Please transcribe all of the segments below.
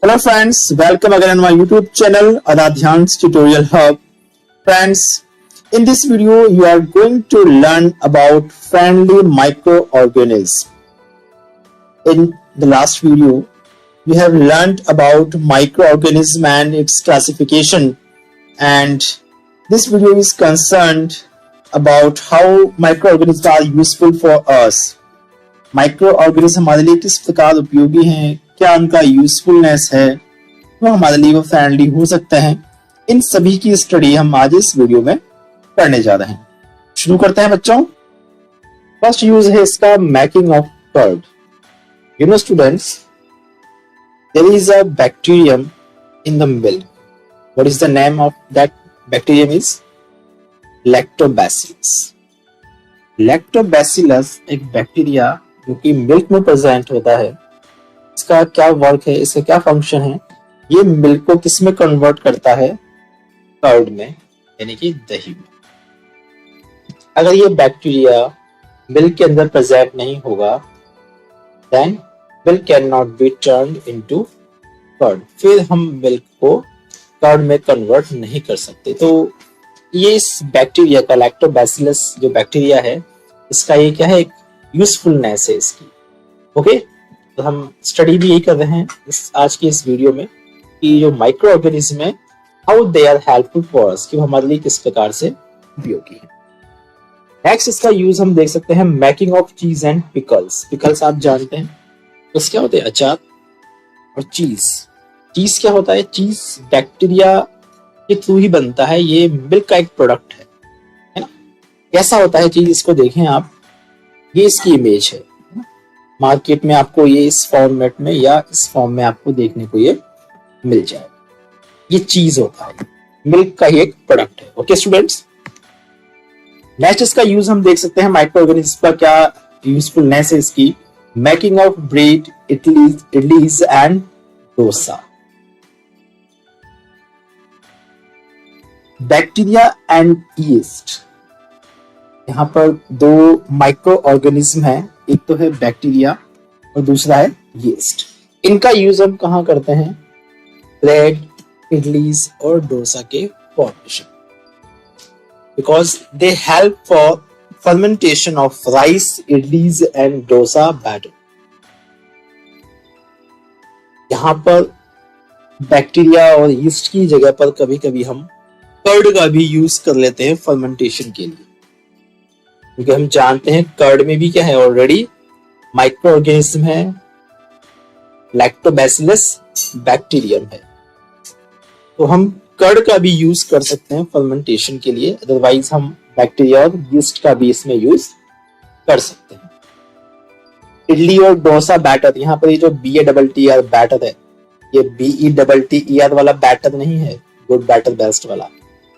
Hello friends, welcome again on my YouTube channel Adadhyan's Tutorial Hub. Friends, in this video you are going to learn about friendly microorganisms. In the last video, we have learned about microorganism and its classification, and this video is concerned about how microorganisms are useful for us. Microorganism हमारे लिए किस प्रकार उपयोगी हैं, क्या उनका usefulness है, वो हमारे लिए वो फ्रेंडली हो सकते हैं, इन सभी की स्टडी हम आज इस वीडियो में करने जा रहे हैं। शुरू करते हैं बच्चों। फर्स्ट यूज है इसका making of curd. You know students, there is a bacterium in the milk. What is the name of that bacterium? Is lactobacillus. Lactobacillus एक बैक्टीरिया जो कि मिल्क में प्रेजेंट होता है। इसका क्या वर्क है, इसका क्या फंक्शन है? ये मिल्क को किस में कन्वर्ट करता है? कर्ड में, यानी कि दही में। अगर ये बैक्टीरिया मिल्क के अंदर प्रेजेंट नहीं होगा, then milk can not be turned into curd. फिर हम मिल्क को कर्ड में कन्वर्ट नहीं कर सकते। तो ये इस बैक्टीरिया का, लैक्टोबैसिलस जो बैक्टीरिया है, इसका ये क्या है, एक यूजफुलनेस है इसकी। ओके, तो हम स्टडी भी यही कर रहे हैं आज की इस वीडियो में कि जो माइक्रो ऑर्गेनिज्म है, how they are helpful for us, कि हमारे लिए किस प्रकार से उपयोगी है। नेक्स्ट इसका यूज हम देख सकते हैं मेकिंग ऑफ चीज एंड पिकल्स। पिकल्स आप जानते हैं, तो क्या होते हैं? अचार। और चीज, चीज क्या होता है? चीज बैक्टीरिया के थ्रू ही बनता है। ये मिल्क का एक प्रोडक्ट है ना? कैसा होता है चीज, इसको देखें आप। ये इसकी इमेज है। मार्केट में आपको ये इस फॉर्मेट में या इस फॉर्म में आपको देखने को ये मिल जाए। ये चीज होता है, मिल्क का ही एक प्रोडक्ट है। ओके स्टूडेंट्स, नेक्स्ट इसका यूज हम देख सकते हैं माइक्रो ऑर्गेनिज्म का क्या यूजफुलनेस है इसकी। Making of bread, idlis and dosa. Bacteria and yeast, यहाँ पर दो माइक्रो ऑर्गेनिज्म है। एक तो है बैक्टीरिया और दूसरा है यीस्ट। इनका यूज हम कहाँ करते हैं? ब्रेड, इडलीज और डोसा के formation, because they help for fermentation of rice, idlis and dosa batter. यहाँ पर बैक्टीरिया और यीस्ट की जगह पर कभी कभी हम कर्ड का भी यूज कर लेते हैं फर्मेंटेशन के लिए, क्योंकि हम जानते हैं कर्ड में भी क्या है, ऑलरेडी माइक्रो ऑर्गेनिज्म है, लैक्टोबैसिलस बैक्टीरियम है। तो हम कर्ड का भी यूज कर सकते हैं फर्मेंटेशन के लिए। अदरवाइज हम बैक्टीरिया और यीस्ट का भी इसमें यूज कर सकते हैं। इडली और डोसा बैटर, यहाँ पर ये जो BATTER बैटर है, ये BETTER वाला बैटर नहीं है, गुड बैटर बेस्ट वाला,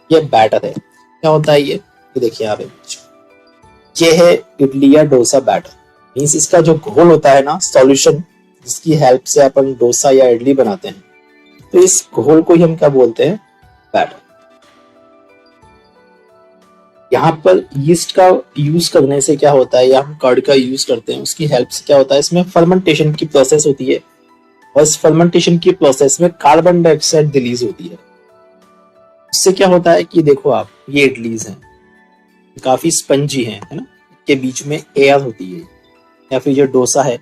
ये बैटर है। क्या होता है ये देखिए आप, ये है इडली या डोसा बैटर। मींस इसका जो घोल होता है ना, सॉल्यूशन, जिसकी हेल्प से अपन डोसा या इडली बनाते हैं, तो इस घोल को ही हम क्या बोलते हैं? बैटर। यहाँ पर यीस्ट का यूज करने से क्या होता है, या हम कर्ड का यूज करते हैं, उसकी हेल्प से क्या होता है, इसमें फर्मेंटेशन की प्रोसेस होती है, और इस फर्मेंटेशन की प्रोसेस में कार्बन डाइऑक्साइड रिलीज होती है। इससे क्या होता है कि देखो आप, ये इडलीज हैं, काफी स्पंजी है ना, के बीच में एयर होती है। या फिर ये डोसा है,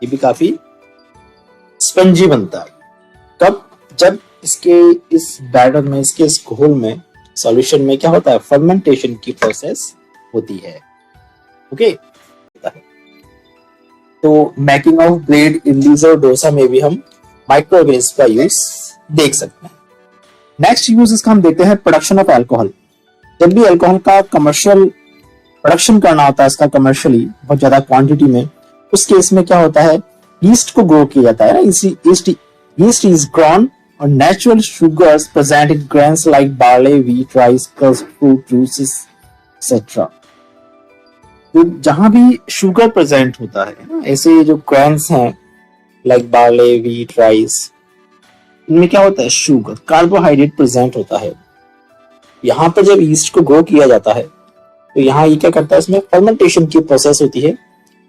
ये भी काफी स्पंजी बनता है। कब? जब इसके इस बैटर में, इसके इस घोल में, सॉल्यूशन में क्या होता है, फर्मेंटेशन की प्रोसेस होती है। ओके, तो मेकिंग ऑफ ब्रेड, इडलीज और डोसा में भी हम माइक्रो ऑर्गेनिज्म का यूज देख सकते हैं। नेक्स्ट यूज इसका हम देखते हैं प्रोडक्शन ऑफ अल्कोहल। जब भी अल्कोहल का कमर्शियल प्रोडक्शन करना होता है, इसका कमर्शियली बहुत ज्यादा क्वांटिटी में, उस केस में क्या होता है, यीस्ट को ग्रो किया जाता है ना। यीस्ट इज ग्रोन और natural sugars present in grains like barley, wheat, rice, crust, fruit juices etcetera. तो जहां भी शुगर प्रेजेंट होता है ना, ऐसे जो ग्रेन्स हैं लाइक बार्ले, व्हीट, राइस, इनमें क्या होता है, शुगर, कार्बोहाइड्रेट प्रेजेंट होता है। यहाँ पर जब यीस्ट को ग्रो किया जाता है, तो यहाँ ये क्या करता है, इसमें फर्मेंटेशन की प्रोसेस होती है,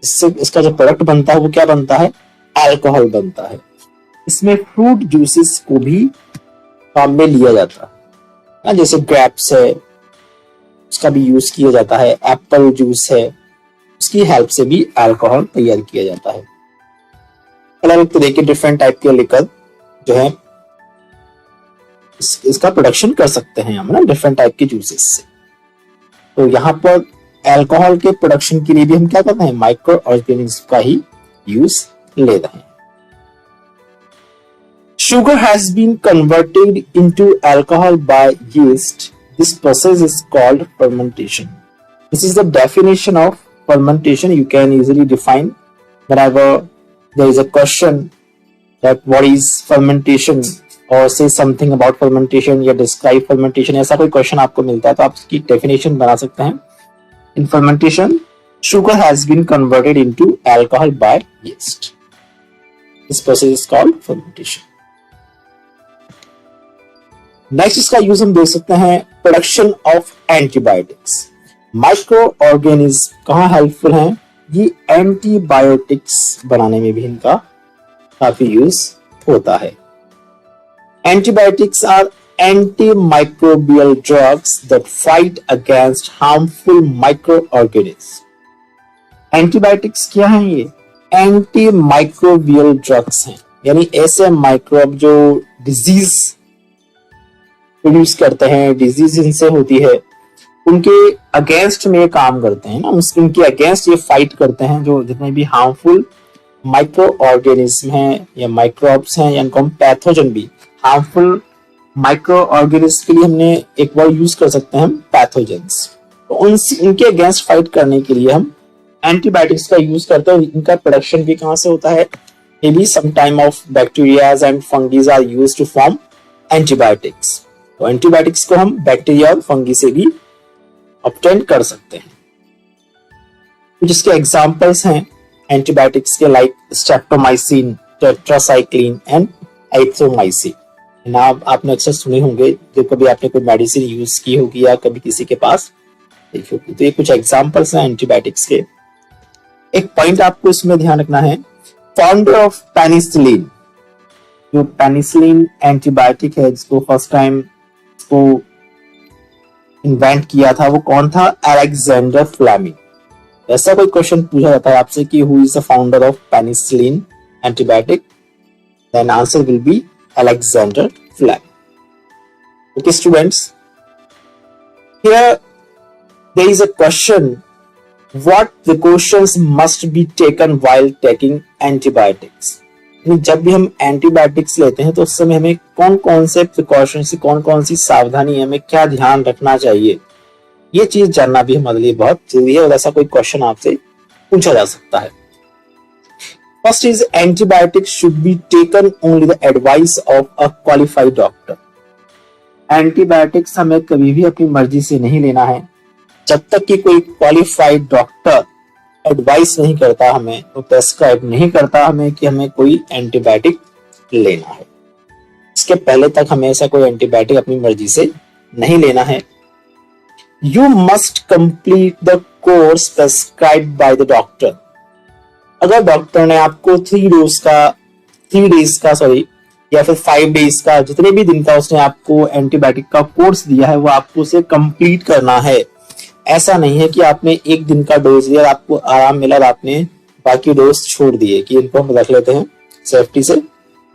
इससे इसका जो प्रोडक्ट बनता है वो क्या बनता है, अल्कोहल बनता है। इसमें फ्रूट जूसेस को भी काम में लिया जाता है, जैसे ग्रेप्स है उसका भी यूज किया जाता है, एप्पल जूस है उसकी हेल्प से भी अल्कोहल तैयार किया जाता है। अलग अलग तरह के डिफरेंट टाइप के लिकर जो है इसका प्रोडक्शन कर सकते हैं हम ना, डिफरेंट टाइप के जूसेस से। तो यहाँ पर अल्कोहल के प्रोडक्शन के लिए भी हम क्या करते हैं, माइक्रो ऑर्गेनिज्म का ही यूज ले रहे हैं। Sugar has been converted into alcohol by yeast. This process is called fermentation. This is the definition of fermentation. You can easily define whenever there is a question that what is fermentation or say something about fermentation या describe fermentation, ऐसा कोई question आपको मिलता है तो आप इसकी definition बना सकते हैं। In fermentation, sugar has been converted into alcohol by yeast. This process is called fermentation. Next इसका यूज हम देख सकते हैं production of antibiotics. Micro organism कहाँ हेल्पफुल हैं, ये एंटीबायोटिक्स बनाने में भी इनका काफी यूज होता है। Antibiotics are anti microbial drugs that fight against harmful micro organism. Antibiotics क्या है, ये एंटी माइक्रोबियल ड्रग्स हैं, यानी ऐसे माइक्रोब जो डिजीज प्रोड्यूस करते हैं, डिजीज इनसे होती है, उनके अगेंस्ट में काम करते हैं ना, उनके अगेंस्ट ये फाइट करते हैं। जो जितने भी हार्मफुल माइक्रो ऑर्गेनिज्म हैं या माइक्रोब्स हैं या इनको हम पैथोजन भी, हार्मफुल माइक्रो ऑर्गेनिज्म के लिए हमने एक वर्ड यूज कर सकते हैं हम पैथोजेंस। तो उनके अगेंस्ट फाइट करने के लिए हम एंटीबायोटिक्स का यूज करते हैं। इनका प्रोडक्शन भी कहाँ से होता है, maybe some time of bacterias and fungis are used to form antibiotics. तो एंटीबायोटिक्स को हम बैक्टीरिया और फंगी से भी ऑब्टेन कर सकते हैं। जिसके एग्जांपल्स हैं एंटीबायोटिक्स के like streptomycin, tetracycline and erythromycin. नाम आपने अक्सर सुने होंगे जब कभी आपने कोई मेडिसिन यूज की होगी या कभी किसी के पास देखी होगी। तो ये कुछ एग्जांपल्स हैं एंटीबायोटिक्स के। एक पॉइंट आपको इसमें ध्यान रखना है, फाउंडर ऑफ पेनिसिलिन, जो पेनिसिलिन एंटीबायोटिक है जिसको फर्स्ट टाइम को इन्वेंट किया था, वो कौन था, अलेक्जेंडर फ्लेमिंग। ऐसा कोई क्वेश्चन पूछा जाता है आपसे कि who is the founder of penicillin antibiotic, then answer will be Alexander Fleming. Okay students, here there is a question, what precautions must be taken while taking antibiotics. जब भी हम एंटीबायोटिक्स लेते हैं तो उस समय हमें कौन कौन से प्रिकॉशन से, कौन कौन सी सावधानी, हमें क्या ध्यान रखना चाहिए, ये चीज जानना भी हमारे लिए बहुत जरूरी है और ऐसा कोई क्वेश्चन आपसे पूछा जा सकता है। First is antibiotics should be taken only the advice of a qualified doctor. Antibiotics हमें कभी भी अपनी मर्जी से नहीं लेना है जब तक कि कोई क्वालिफाइड डॉक्टर एडवाइस नहीं करता हमें, तो प्रेस्क्राइब नहीं करता हमें कि हमें कोई एंटीबायोटिक लेना है। इसके पहले तक हमें ऐसा कोई एंटीबायोटिक अपनी मर्जी से नहीं लेना है। You must complete the course prescribed by the doctor. अगर डॉक्टर ने आपको 3 डेज का या फिर 5 डेज का, जितने भी दिन का उसने आपको एंटीबायोटिक का कोर्स दिया है, वो आपको उसे कंप्लीट करना है। ऐसा नहीं है कि आपने 1 दिन का डोज लिया, आपको आराम मिला और आपने बाकी डोज छोड़ दिए कि इनको हम रख लेते हैं सेफ्टी से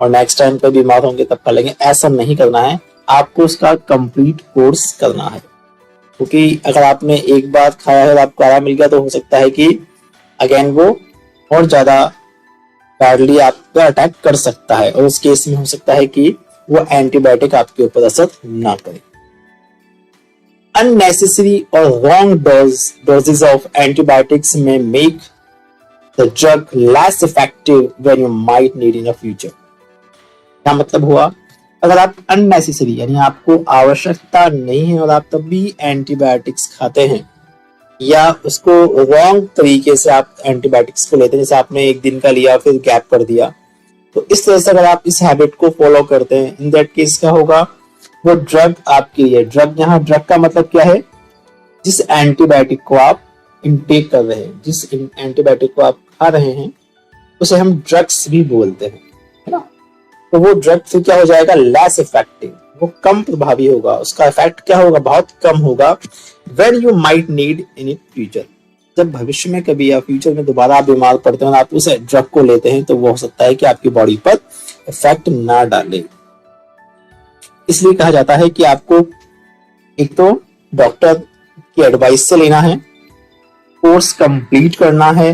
और नेक्स्ट टाइम पे बीमार होंगे तब कर लेंगे। ऐसा नहीं करना है, आपको उसका कंप्लीट कोर्स करना है। क्योंकि अगर आपने एक बार खाया है और आपको आराम मिल गया तो हो सकता है कि अगेन वो और ज्यादा बैडली आप पे अटैक कर सकता है और उस केस में हो सकता है कि वो एंटीबायोटिक आपके ऊपर असर ना करे। Unnecessary or wrong doses of antibiotics may make the drug less effective when you might need in the future. क्या मतलब हुआ, अगर आप unnecessary यानी आपको आवश्यकता नहीं है और आप तब भी एंटीबायोटिक्स खाते हैं या उसको रॉन्ग तरीके से आप एंटीबायोटिक्स को लेते हैं, जैसे आपने 1 दिन का लिया फिर गैप कर दिया, तो इस तरह से अगर आप इस हैबिट को फॉलो करते हैं, इन दैट केस क्या होगा, वो ड्रग आपके लिए, ड्रग यहाँ ड्रग का मतलब क्या है, जिस एंटीबायोटिक को आप इनटेक कर रहे हैं, जिस एंटीबायोटिक को आप खा रहे हैं, उसे हम ड्रग्स भी बोलते हैं, है ना। तो वो ड्रग फिर क्या हो जाएगा, लेस इफेक्टिव, वो कम प्रभावी होगा, उसका इफेक्ट क्या होगा, बहुत कम होगा। When you might need in future, जब भविष्य में कभी या फ्यूचर में दोबारा आप बीमार पड़ते हैं, आप उस ड्रग को लेते हैं, तो वो हो सकता है कि आपकी बॉडी पर इफेक्ट ना डाले। इसलिए कहा जाता है कि आपको एक तो डॉक्टर की एडवाइस से लेना है, कोर्स कंप्लीट करना है,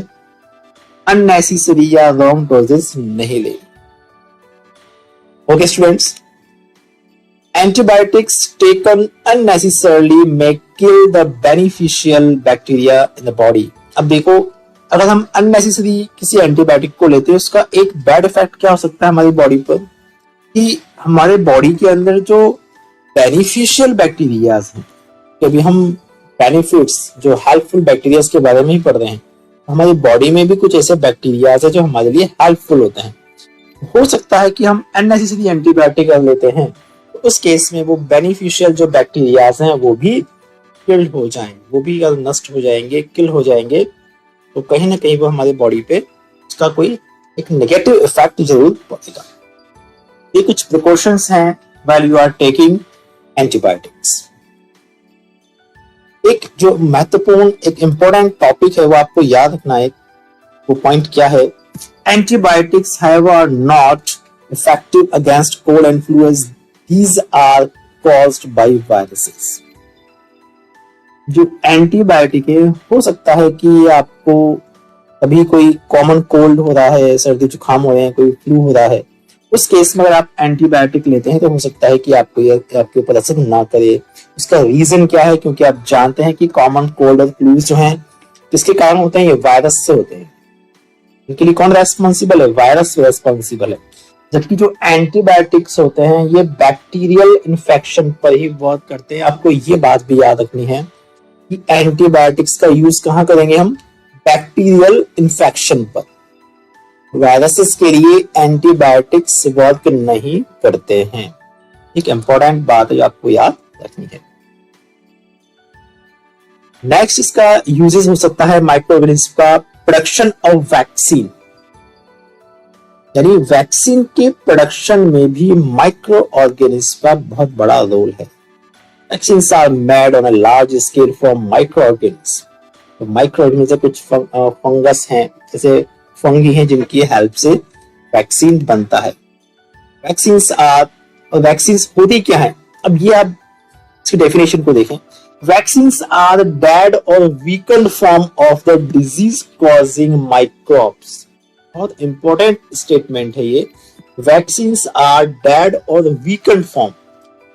अननेसेसरी या रॉन्ग डोजेस नहीं लेनी। Okay students, antibiotics taken unnecessarily may kill the beneficial bacteria in the body। अब देखो, अगर हम अननेसेसरी किसी एंटीबायोटिक को लेते हैं, उसका एक बैड इफेक्ट क्या हो सकता है हमारी बॉडी पर, कि हमारे बॉडी के अंदर जो बेनिफिशियल बैक्टीरियाज हैं, अभी हम बेनिफिट्स जो हेल्पफुल बैक्टीरियाज के बारे में ही पढ़ रहे हैं, हमारी बॉडी में भी कुछ ऐसे बैक्टीरियाज है जो हमारे लिए हेल्पफुल होते हैं। हो सकता है कि हम अननेसेसरी एंटीबायोटिक लेते हैं, उस केस में वो बेनिफिशियल जो बैक्टीरियाज हैं वो भी किल हो जाएंगे, वो भी नष्ट हो जाएंगे, किल हो जाएंगे, तो कहीं ना कहीं वो हमारे बॉडी पे उसका कोई एक नेगेटिव इफेक्ट जरूर पड़ेगा। ये कुछ प्रिकॉशंस हैं while you are taking antibiotics. एक जो महत्वपूर्ण एक इंपॉर्टेंट टॉपिक है वो आपको याद रखना है, वो पॉइंट क्या है, antibiotics however are not effective against cold and flu as these are caused by viruses। जो एंटीबायोटिक है, हो सकता है कि आपको अभी कोई कॉमन कोल्ड हो रहा है, सर्दी जुकाम हो रहे हैं, कोई फ्लू हो रहा है, उस केस में अगर आप एंटीबायोटिक लेते हैं तो हो सकता है कि आपको ये आपके ऊपर असर ना करे। उसका रीजन क्या है, क्योंकि आप जानते हैं कि कॉमन कोल्ड और फ्लू जो हैं किसके कारण होते हैं, ये वायरस से होते हैं। इनके लिए कौन रेस्पॉन्सिबल है, वायरस रेस्पॉन्सिबल है। जबकि जो एंटीबायोटिक्स होते हैं ये बैक्टीरियल इन्फेक्शन पर ही वर्क करते हैं। आपको ये बात भी याद रखनी है कि एंटीबायोटिक्स का यूज कहाँ करेंगे हम, बैक्टीरियल इन्फेक्शन पर। वायरसेस के लिए एंटीबायोटिक्स वर्क नहीं करते हैं। एक इंपॉर्टेंट बात है आपको याद रखनी है। नेक्स्ट इसका यूजेस हो सकता है माइक्रो ऑर्गेनिज्म का प्रोडक्शन ऑफ वैक्सीन, यानी वैक्सीन के प्रोडक्शन में भी माइक्रो ऑर्गेनिज्म का बहुत बड़ा रोल है। Vaccines are made on a large scale from micro organism. तो माइक्रो ऑर्गेनिज्म कुछ फंगस हैं, जैसे फंगी हैं, जिनकी हेल्प से वैक्सीन बनता है। वैक्सीन्स होती क्या है, अब ये आप इसकी डेफिनेशन को देखें। वैक्सीन्स आर डेड और weekend form of the disease causing microbes. बहुत इंपॉर्टेंट स्टेटमेंट है ये। वैक्सीन्स आर डेड और वीकेंड फॉर्म,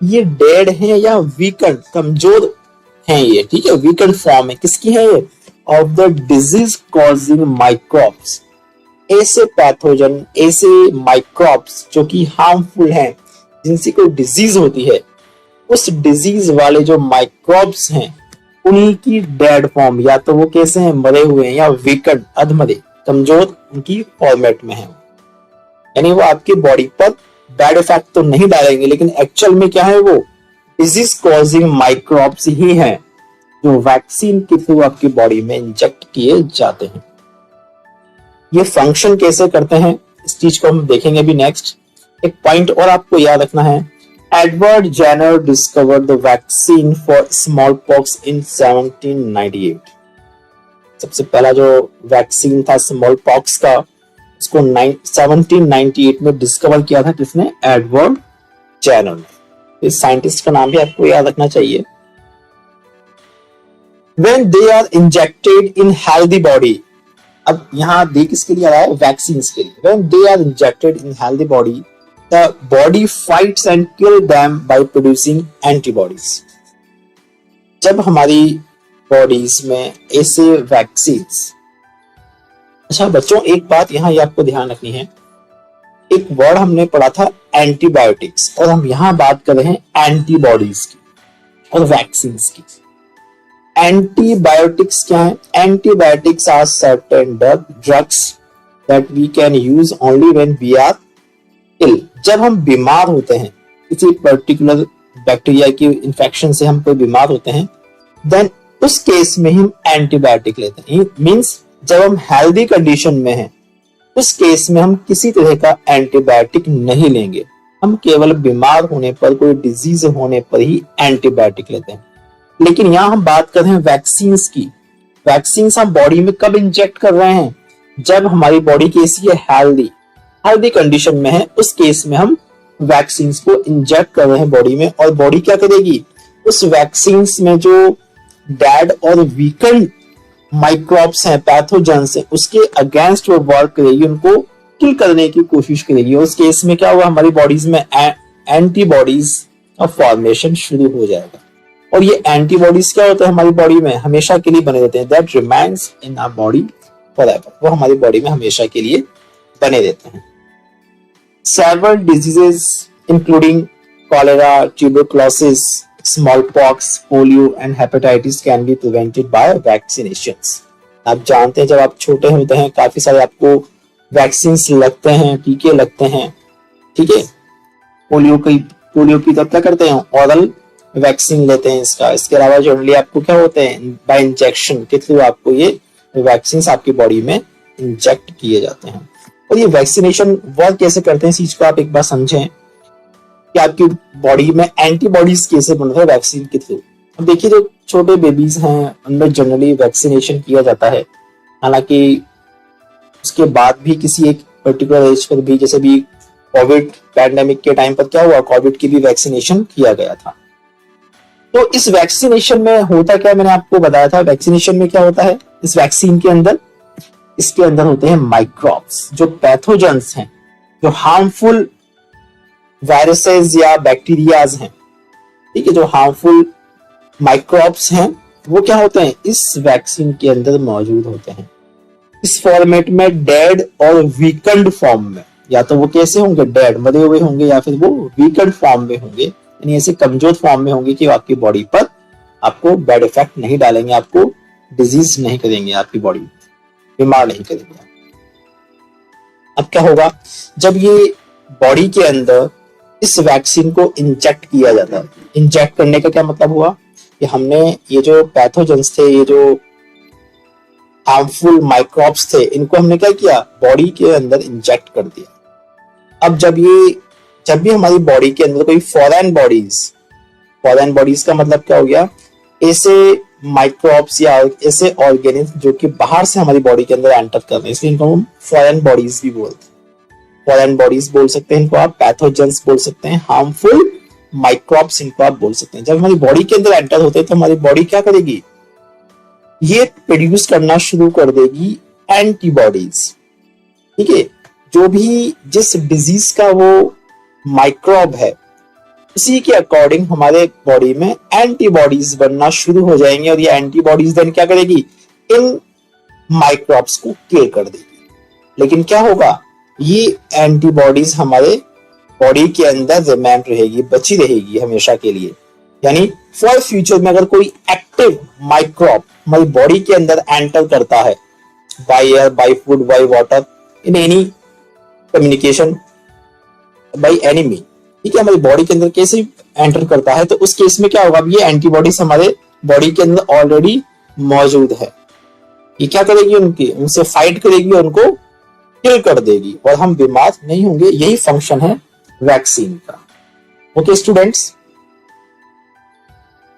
ये डेड है या वीकेंड, कमजोर हैं ये, ठीक है, वीकेंड फॉर्म है, किसकी है ये, of the disease causing microbes. ऐसे पैथोजन, ऐसे माइक्रोब्स जो कि हार्मफुल हैं, जिनसे कोई डिजीज होती है, उस डिजीज वाले जो माइक्रोब्स हैं उन्हीं की डेड फॉर्म, या तो वो कैसे हैं, मरे हुए हैं, या वीकेंड, अधमरे, कमजोर उनकी फॉर्मेट में है। यानी वो आपकी बॉडी पर बैड इफेक्ट तो नहीं डालेंगे, लेकिन एक्चुअल में क्या है, वो डिजीज कॉजिंग माइक्रोब्स ही हैं जो वैक्सीन के थ्रू आपकी बॉडी में इंजेक्ट किए जाते हैं। ये फंक्शन कैसे करते हैं इस चीज को हम देखेंगे अभी नेक्स्ट। एक पॉइंट और आपको याद रखना है, Edward Jenner discovered the vaccine for smallpox in 1798। सबसे पहला जो वैक्सीन था स्मॉल पॉक्स का, उसको 1798 में डिस्कवर किया था किसने, एडवर्ड जेनर ने। इस साइंटिस्ट का नाम भी आपको याद रखना चाहिए। When they are injected in healthy body, अब यहाँ दी किसके लिए आ रहा है, वैक्सीन के लिए। When they are injected in healthy body, the body fights and kill them by producing antibodies। जब हमारी बॉडीज में ऐसे वैक्सीन्स, अच्छा बच्चों एक बात यहाँ ये आपको ध्यान रखनी है, एक वर्ड हमने पढ़ा था एंटीबायोटिक्स, और हम यहाँ बात कर रहे हैं एंटीबॉडीज की और वैक्सीन्स की। एंटीबायोटिक्स क्या है, antibiotics are certain drugs that we can use only when we are ill. जब हम बीमार होते हैं, किसी पर्टिकुलर बैक्टीरिया की इन्फेक्शन से हम कोई बीमार होते हैं, देन उस केस में हम एंटीबायोटिक लेते हैं। मींस जब हम हेल्दी कंडीशन में हैं, उस केस में हम किसी तरह का एंटीबायोटिक नहीं लेंगे। हम केवल बीमार होने पर, कोई डिजीज होने पर ही एंटीबायोटिक लेते हैं। लेकिन यहाँ हम बात कर रहे हैं वैक्सीन की। वैक्सीन हम बॉडी में कब इंजेक्ट कर रहे हैं? जब हमारी बॉडी कैसी है? हेल्दी कंडीशन में है, उस केस में हम वैक्सीन को इंजेक्ट कर रहे हैं बॉडी में। और बॉडी क्या करेगी? उस वैक्सीन में जो डेड और वीकेंड माइक्रोब्स हैं, पैथोजेंस हैं, उसके अगेंस्ट वो वर्क करेगी, उनको किल करने की कोशिश करेगी। उस केस में क्या हुआ? हमारी बॉडीज में एंटीबॉडीज का फॉर्मेशन शुरू हो जाएगा। और ये एंटीबॉडीज क्या होता है हमारी बॉडी में? हमेशा के लिए बने रहते हैं। That remains in our body forever. वो हमारी बॉडी में हमेशा के लिए बने रहते हैं। Several diseases including cholera, tuberculosis, smallpox, polio and hepatitis can be prevented by vaccinations. आप जानते हैं जब आप छोटे होते हैं काफी सारे आपको वैक्सीन लगते हैं, टीके लगते हैं, ठीक है। पोलियो की तब क्या करते हैं? ऑरल वैक्सीन लेते हैं इसका। इसके अलावा जनरली आपको क्या होते हैं? बाय इंजेक्शन के थ्रू आपको ये वैक्सीन आपकी बॉडी में इंजेक्ट किए जाते हैं। और ये वैक्सीनेशन वर्क कैसे करते हैं इस चीज को आप एक बार समझें कि आपकी बॉडी में एंटीबॉडीज कैसे बनते हैं वैक्सीन के थ्रू। अब देखिए जो छोटे बेबीज हैं उनमें जनरली वैक्सीनेशन किया जाता है। हालांकि उसके बाद भी किसी एक पर्टिकुलर एज पर भी, जैसे भी कोविड पैंडेमिक के टाइम पर क्या हुआ, कोविड की भी वैक्सीनेशन किया गया था। तो इस वैक्सीनेशन में होता क्या, मैंने आपको बताया था वैक्सीनेशन में क्या होता है। इस वैक्सीन के अंदर, इसके अंदर होते हैं माइक्रोब्स, जो पैथोजेंस हैं, जो हार्मफुल वायरसेस या बैक्टीरियाज हैं, ठीक है, जो हार्मफुल माइक्रोब्स हैं, वो क्या होते हैं? इस वैक्सीन के अंदर मौजूद होते हैं। इस फॉर्मेट में डेड और वीकेंड फॉर्म में, या तो वो कैसे होंगे? डेड, मरे हुए होंगे, या फिर वो वीकेंड फॉर्म में होंगे, यानी ऐसे कमजोर फॉर्म में होंगे कि आपकी बॉडी पर आपको बैड इफेक्ट नहीं डालेंगे, आपको डिजीज नहीं करेंगे, आपकी बॉडी बीमार नहीं करेंगे। अब क्या होगा? जब ये बॉडी के अंदर इस वैक्सीन को इंजेक्ट किया जाता है, इंजेक्ट करने का क्या मतलब हुआ कि हमने ये जो पैथोजेंस थे, ये जो हार्मफुल माइक्रोब्स थे, इनको हमने क्या किया? बॉडी के अंदर इंजेक्ट कर दिया। अब जब भी हमारी बॉडी के अंदर कोई फॉरेन बॉडीज का मतलब क्या हो गया? ऐसे माइक्रोब्स या ऐसे ऑर्गेनिज्म जो कि बाहर से हमारी बॉडी के अंदर एंटर कर रहे हैं, इसलिए इनको हम फॉरेन बॉडीज भी बोलते हैं। फॉरेन बॉडीज बोल सकते हैं इनको आप, पैथोजेंस बोल सकते हैं, हार्मफुल माइक्रोब्स इनको आप बोल सकते हैं। जब हमारी बॉडी के अंदर एंटर होते हैं तो हमारी बॉडी क्या करेगी? ये प्रोड्यूस करना शुरू कर देगी एंटीबॉडीज, ठीक है। जो भी जिस डिजीज का वो माइक्रोब है, उसी के अकॉर्डिंग हमारे बॉडी में एंटीबॉडीज बनना शुरू हो जाएंगे, और ये एंटीबॉडीज देन क्या करेगी? इन माइक्रोब्स को किल कर देगी। लेकिन क्या होगा? ये एंटीबॉडीज हमारे बॉडी के अंदर रिमेन रहेगी, बची रहेगी हमेशा के लिए। यानी फॉर फ्यूचर में अगर कोई एक्टिव माइक्रोब हमारी बॉडी के अंदर एंटर करता है, by air, by food, by water, in any communication, by any mean, ठीक है, हमारी बॉडी के अंदर कैसे एंटर करता है, तो उस केस में क्या होगा? ये एंटीबॉडीज हमारे बॉडी के अंदर ऑलरेडी मौजूद है। ये क्या करेगी? उनसे फाइट करेगी, उनको किल कर देगी, और हम बीमार नहीं होंगे। यही फंक्शन है वैक्सीन का। ओके स्टूडेंट्स,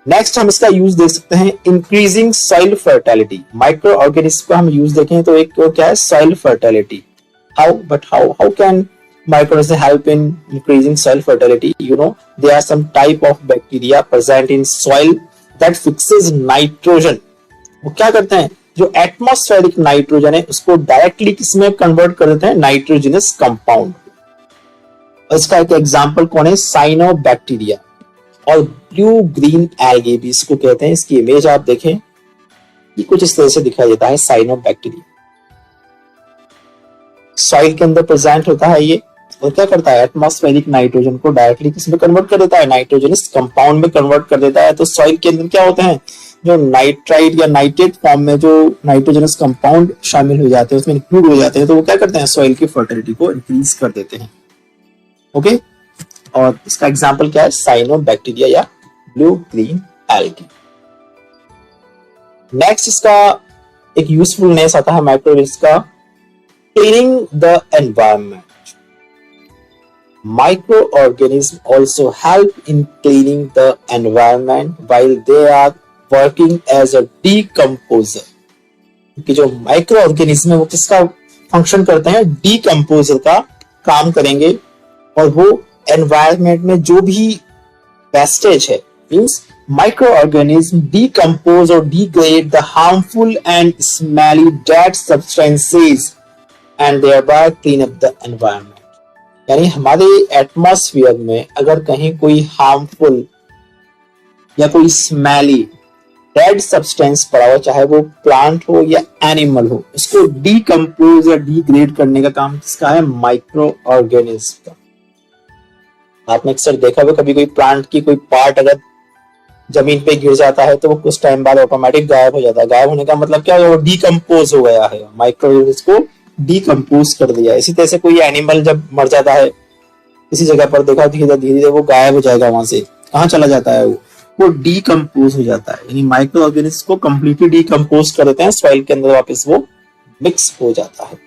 नेक्स्ट हम इसका यूज देख सकते हैं, increasing soil fertility. Micro organism का हम यूज देखें तो एक तो क्या है? Soil fertility. How can microorganisms help in increasing soil fertility? You know, there are some type of bacteria present in soil that fixes nitrogen. वो क्या करते हैं? जो एटमॉस्फेरिक नाइट्रोजन है उसको डायरेक्टली किसमें कन्वर्ट कर देते हैं? Nitrogenous compound. और इसका एक एग्जांपल कौन है? साइनोबैक्टीरिया और ब्लू ग्रीन एल्गे भी इसको कहते हैं। इसकी इमेज आप देखें, ये कुछ इस तरह से दिखाई देता है। साइनोबैक्टीरिया सॉइल के अंदर प्रेजेंट होता है ये, और क्या करता है? एटमॉस्फेरिक नाइट्रोजन को डायरेक्टली किसमें कन्वर्ट कर देता है? नाइट्रोजनस कंपाउंड में कन्वर्ट कर देता है। तो सॉइल के अंदर क्या होते हैं? जो नाइट्राइट या नाइट्रेट फॉर्म में जो नाइट्रोजनस कंपाउंड शामिल हो जाते हैं, उसमें इंक्लूड हो जाते हैं, तो वो क्या करते हैं? सॉइल की फर्टिलिटी को इंक्रीज कर देते हैं। ओके, और इसका एग्जाम्पल क्या है? साइनोबैक्टीरिया या ब्लू ग्रीन एल्गी। नेक्स्ट इसका एक यूजफुलनेस आता है माइक्रोवेव्स का, cleaning the environment. Microorganisms also help in cleaning the environment while they are working as a decomposer. कि जो माइक्रो ऑर्गेनिज्म है वो किसका फंक्शन करते हैं, डीकम्पोजर का काम करेंगे, और वो एनवायरनमेंट में जो भी वेस्टेज है, means microorganisms decompose or degrade the harmful and smelly dead substances and thereby clean up the environment. यानी हमारे एटमॉस्फेयर में अगर कहीं कोई हार्मफुल या कोई स्मेली डेड सब्सटेंस पड़ा हो, चाहे वो प्लांट हो या एनिमल हो, उसको डीकम्पोज या डिग्रेड करने का काम किसका है, माइक्रो ऑर्गेनिज्म का। आपने अक्सर देखा होगा कभी कोई प्लांट की कोई पार्ट अगर जमीन पे गिर जाता है तो वो कुछ टाइम बाद ऑटोमेटिक गायब हो जाता है। गायब होने का मतलब क्या है, वो डीकम्पोज हो गया है, माइक्रो ऑर्गेनिज्म को डीकम्पोज कर दिया। इसी तरह से कोई एनिमल जब मर जाता है किसी जगह पर, देखा धीरे धीरे वो गायब हो जाएगा, वहां से कहाँ चला जाता है, वो डीकम्पोज हो जाता है। यानी माइक्रो ऑर्गेनिज्म को कंप्लीटली डीकम्पोज कर देते हैं, सॉइल के अंदर वापस वो मिक्स हो जाता है।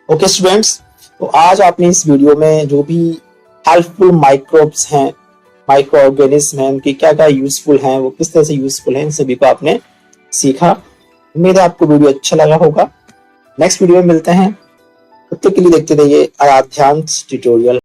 ओके स्टूडेंट्स, तो आज आपने इस वीडियो में जो भी हेल्पफुल माइक्रोब्स हैं, माइक्रो ऑर्गेनिज्म हैं, उनके क्या क्या यूजफुल हैं, वो किस तरह से यूजफुल हैं, इन सभी को आपने सीखा। उम्मीद है आपको वीडियो अच्छा लगा होगा। नेक्स्ट वीडियो में मिलते हैं, तब तक के लिए देखते रहिए आराध्यांश ट्यूटोरियल।